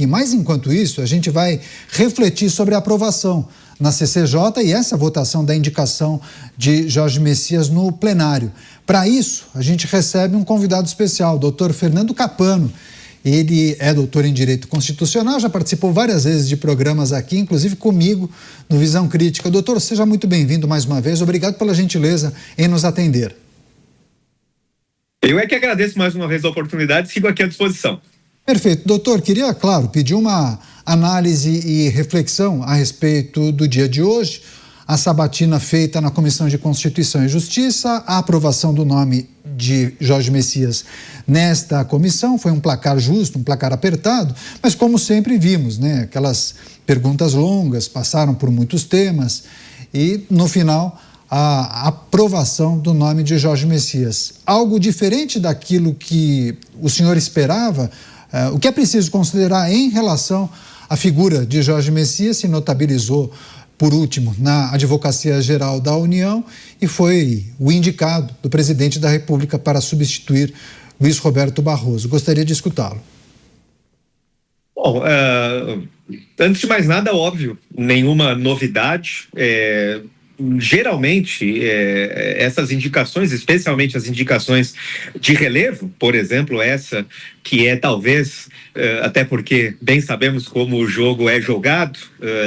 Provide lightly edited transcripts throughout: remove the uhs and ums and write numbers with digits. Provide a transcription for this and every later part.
Mas, enquanto isso, a gente vai refletir sobre a aprovação na CCJ e essa votação da indicação de Jorge Messias no plenário. Para isso, a gente recebe um convidado especial, o doutor Fernando Cappano. Ele é doutor em Direito Constitucional, já participou várias vezes de programas aqui, inclusive comigo, no Visão Crítica. Doutor, seja muito bem-vindo mais uma vez. Obrigado pela gentileza em nos atender. Eu é que agradeço mais uma vez a oportunidade e sigo aqui à disposição. Perfeito. Doutor, queria, claro, pedir uma análise e reflexão a respeito do dia de hoje, a sabatina feita na Comissão de Constituição e Justiça, a aprovação do nome de Jorge Messias nesta comissão. Foi um placar justo, um placar apertado, mas como sempre vimos, né, aquelas perguntas longas, passaram por muitos temas e, no final, a aprovação do nome de Jorge Messias. Algo diferente daquilo que o senhor esperava? O que é preciso considerar em relação à figura de Jorge Messias? Se notabilizou, por último, na Advocacia Geral da União e foi o indicado do presidente da República para substituir Luiz Roberto Barroso. Gostaria de escutá-lo. Bom, antes de mais nada, óbvio, nenhuma novidade. Geralmente, essas indicações, especialmente as indicações de relevo, por exemplo, essa que é talvez, até porque bem sabemos como o jogo é jogado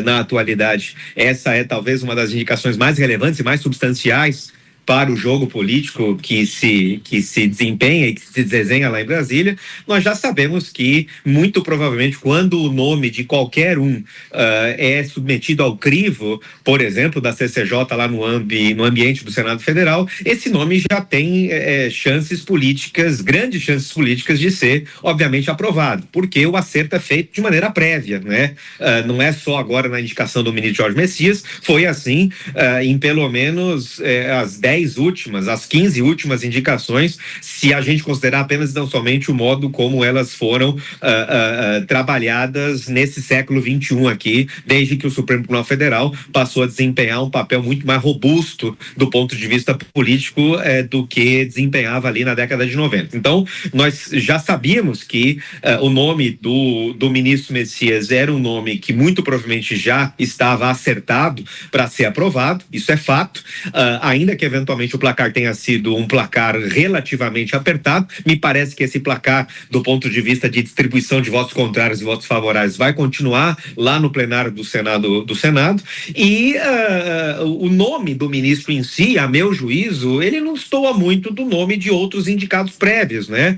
na atualidade, essa é talvez uma das indicações mais relevantes e mais substanciais para o jogo político que se desempenha e que se desenha lá em Brasília. Nós já sabemos que, muito provavelmente, quando o nome de qualquer é submetido ao crivo, por exemplo, da CCJ lá no ambiente do Senado Federal, esse nome já tem chances políticas, grandes chances políticas de ser, obviamente, aprovado, porque o acerto é feito de maneira prévia, né? Não é só agora na indicação do ministro Jorge Messias, foi assim em pelo menos as 15 últimas indicações, se a gente considerar apenas não somente o modo como elas foram trabalhadas nesse século XXI aqui, desde que o Supremo Tribunal Federal passou a desempenhar um papel muito mais robusto do ponto de vista político do que desempenhava ali na década de 90. Então, nós já sabíamos que o nome do ministro Messias era um nome que muito provavelmente já estava acertado para ser aprovado, isso é fato, ainda que eventualmente o placar tenha sido um placar relativamente apertado. Me parece que esse placar, do ponto de vista de distribuição de votos contrários e votos favoráveis, vai continuar lá no plenário do Senado. E o nome do ministro em si, a meu juízo, ele não destoa muito do nome de outros indicados prévios, né?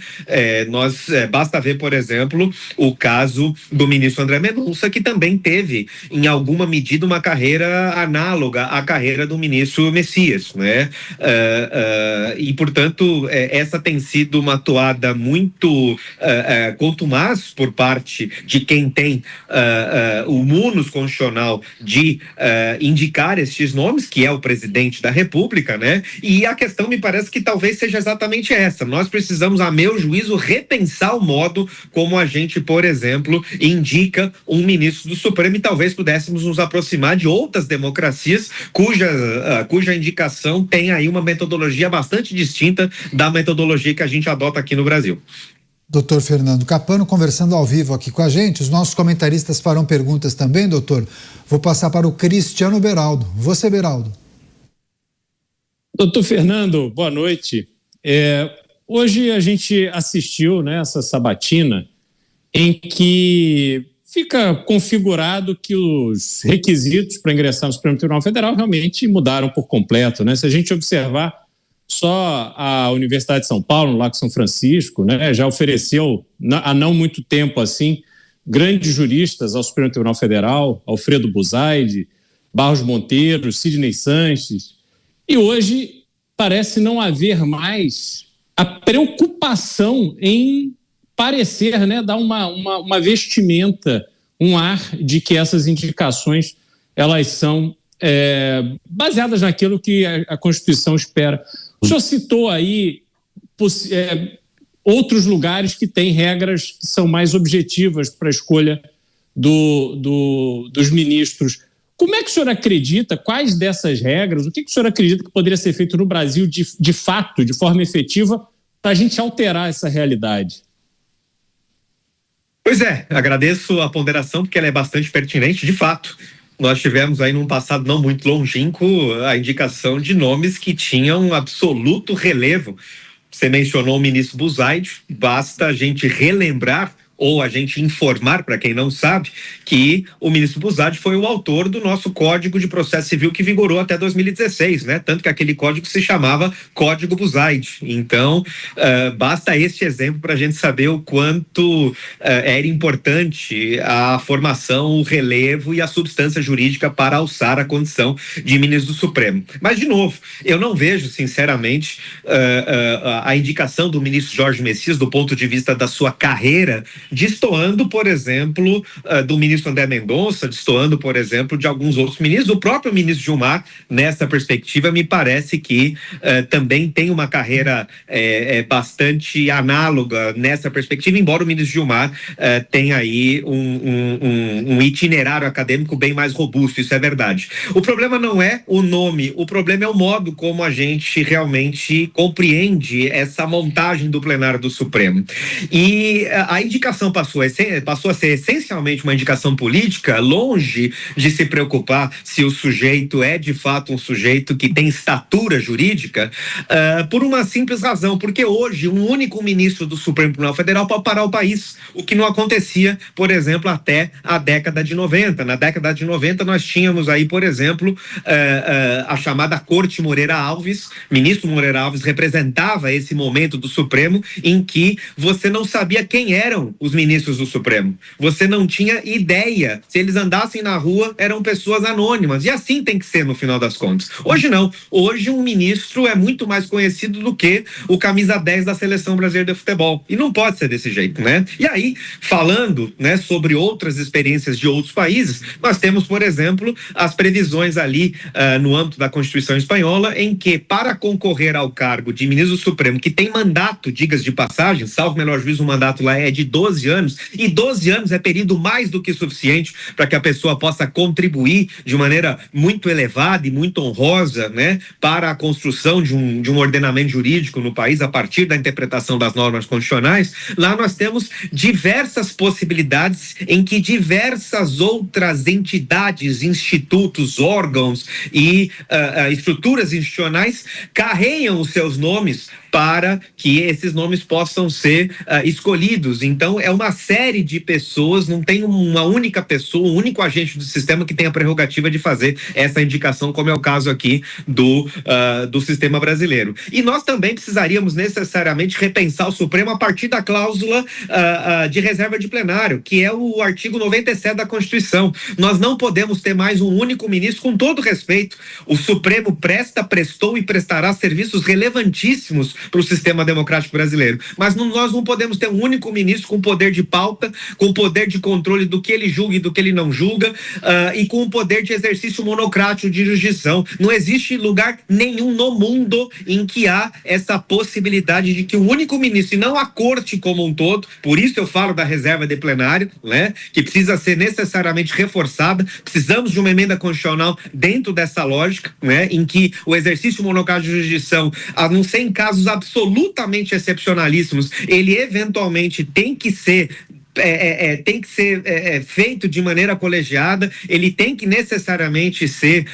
Basta ver, por exemplo, o caso do ministro André Mendonça, que também teve, em alguma medida, uma carreira análoga à carreira do ministro Messias, né? E, portanto, essa tem sido uma toada muito contumaz por parte de quem tem o munus constitucional de indicar estes nomes, que é o presidente da República, né? E a questão me parece que talvez seja exatamente essa. Nós precisamos, a meu juízo, repensar o modo como a gente, por exemplo, indica um ministro do Supremo, e talvez pudéssemos nos aproximar de outras democracias cuja indicação tem aí uma metodologia bastante distinta da metodologia que a gente adota aqui no Brasil. Doutor Fernando Cappano conversando ao vivo aqui com a gente. Os nossos comentaristas farão perguntas também, doutor. Vou passar para o Cristiano Beraldo. Você, Beraldo. Doutor Fernando, boa noite. Hoje a gente assistiu, né, essa sabatina em que fica configurado que os requisitos para ingressar no Supremo Tribunal Federal realmente mudaram por completo, né? Se a gente observar só a Universidade de São Paulo, no Lago São Francisco, né, já ofereceu há não muito tempo assim grandes juristas ao Supremo Tribunal Federal, Alfredo Buzaide, Barros Monteiro, Sidney Sanches, e hoje parece não haver mais a preocupação em parecer, né, dar uma vestimenta, um ar de que essas indicações elas são baseadas naquilo que a Constituição espera. O senhor citou aí outros lugares que têm regras que são mais objetivas para a escolha dos ministros. Como é que o senhor acredita, quais dessas regras, o que o senhor acredita que poderia ser feito no Brasil de fato, de forma efetiva, para a gente alterar essa realidade? Pois é, agradeço a ponderação porque ela é bastante pertinente, de fato. Nós tivemos aí num passado não muito longínquo a indicação de nomes que tinham absoluto relevo. Você mencionou o ministro Buzaide, basta a gente relembrar ou a gente informar, para quem não sabe, que o ministro Buzaide foi o autor do nosso Código de Processo Civil que vigorou até 2016, né? Tanto que aquele código se chamava Código Buzaide. Então, basta este exemplo para a gente saber o quanto era importante a formação, o relevo e a substância jurídica para alçar a condição de ministro do Supremo. Mas, de novo, eu não vejo, sinceramente, a indicação do ministro Jorge Messias, do ponto de vista da sua carreira, destoando, por exemplo, do ministro André Mendonça, destoando, por exemplo, de alguns outros ministros. O próprio ministro Gilmar, nessa perspectiva, me parece que também tem uma carreira bastante análoga nessa perspectiva, embora o ministro Gilmar tenha aí um itinerário acadêmico bem mais robusto, isso é verdade. O problema não é o nome, o problema é o modo como a gente realmente compreende essa montagem do plenário do Supremo. E a indicação passou a ser essencialmente uma indicação política, longe de se preocupar se o sujeito é de fato um sujeito que tem estatura jurídica, por uma simples razão, porque hoje um único ministro do Supremo Tribunal Federal pode parar o país, o que não acontecia, por exemplo, até a década de 90. Na década de 90 nós tínhamos aí, por exemplo, a chamada Corte Moreira Alves. Ministro Moreira Alves representava esse momento do Supremo em que você não sabia quem eram os ministros do Supremo. Você não tinha ideia. Se eles andassem na rua, eram pessoas anônimas. E assim tem que ser no final das contas. Hoje não. Hoje um ministro é muito mais conhecido do que o camisa 10 da Seleção Brasileira de Futebol. E não pode ser desse jeito, né? E aí, falando, né, sobre outras experiências de outros países, nós temos, por exemplo, as previsões ali no âmbito da Constituição Espanhola, em que para concorrer ao cargo de ministro do Supremo, que tem mandato, digas de passagem, salvo melhor juízo, o mandato lá é de 12 anos, e 12 anos é período mais do que suficiente para que a pessoa possa contribuir de maneira muito elevada e muito honrosa, né, para a construção de um ordenamento jurídico no país a partir da interpretação das normas constitucionais. Lá nós temos diversas possibilidades em que diversas outras entidades, institutos, órgãos e estruturas institucionais carregam os seus nomes para que esses nomes possam ser escolhidos. Então, é uma série de pessoas, não tem uma única pessoa, um único agente do sistema que tem a prerrogativa de fazer essa indicação, como é o caso aqui do sistema brasileiro. E nós também precisaríamos necessariamente repensar o Supremo a partir da cláusula de reserva de plenário, que é o artigo 97 da Constituição. Nós não podemos ter mais um único ministro, com todo respeito. O Supremo prestou e prestará serviços relevantíssimos para o sistema democrático brasileiro. Mas nós não podemos ter um único ministro com poder de pauta, com poder de controle do que ele julga e do que ele não julga, e com o poder de exercício monocrático de jurisdição. Não existe lugar nenhum no mundo em que há essa possibilidade de que um único ministro, e não a corte como um todo, por isso eu falo da reserva de plenário, né, que precisa ser necessariamente reforçada. Precisamos de uma emenda constitucional dentro dessa lógica, né, em que o exercício monocrático de jurisdição, a não ser em casos absolutamente excepcionalíssimos, ele eventualmente tem que ser feito de maneira colegiada, ele tem que necessariamente ser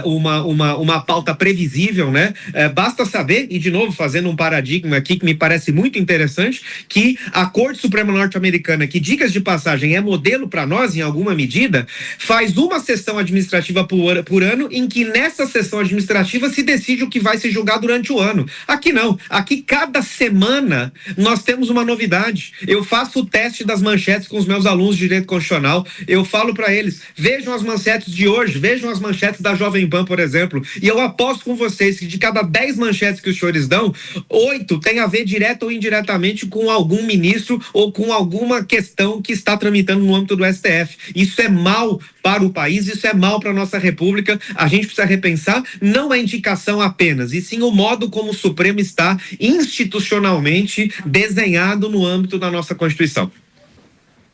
uma pauta previsível, né? Basta saber, e de novo fazendo um paradigma aqui que me parece muito interessante, que a Corte Suprema Norte-Americana, que digas de passagem é modelo para nós em alguma medida, faz uma sessão administrativa por ano, em que nessa sessão administrativa se decide o que vai se julgar durante o ano. Aqui não, aqui cada semana nós temos uma novidade. Eu faço o teste das manchetes com os meus alunos de direito constitucional, eu falo para eles, vejam as manchetes de hoje, vejam as manchetes da Jovem Pan, por exemplo, e eu aposto com vocês que de cada 10 manchetes que os senhores dão, 8 tem a ver direto ou indiretamente com algum ministro ou com alguma questão que está tramitando no âmbito do STF. Isso é mal para o país, isso é mal para a nossa república. A gente precisa repensar não a indicação apenas, e sim o modo como o Supremo está institucionalmente desenhado no âmbito da nossa Constituição.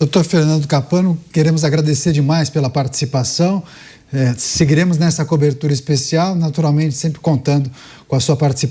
Doutor Fernando Capano, queremos agradecer demais pela participação. Seguiremos nessa cobertura especial, naturalmente sempre contando com a sua participação.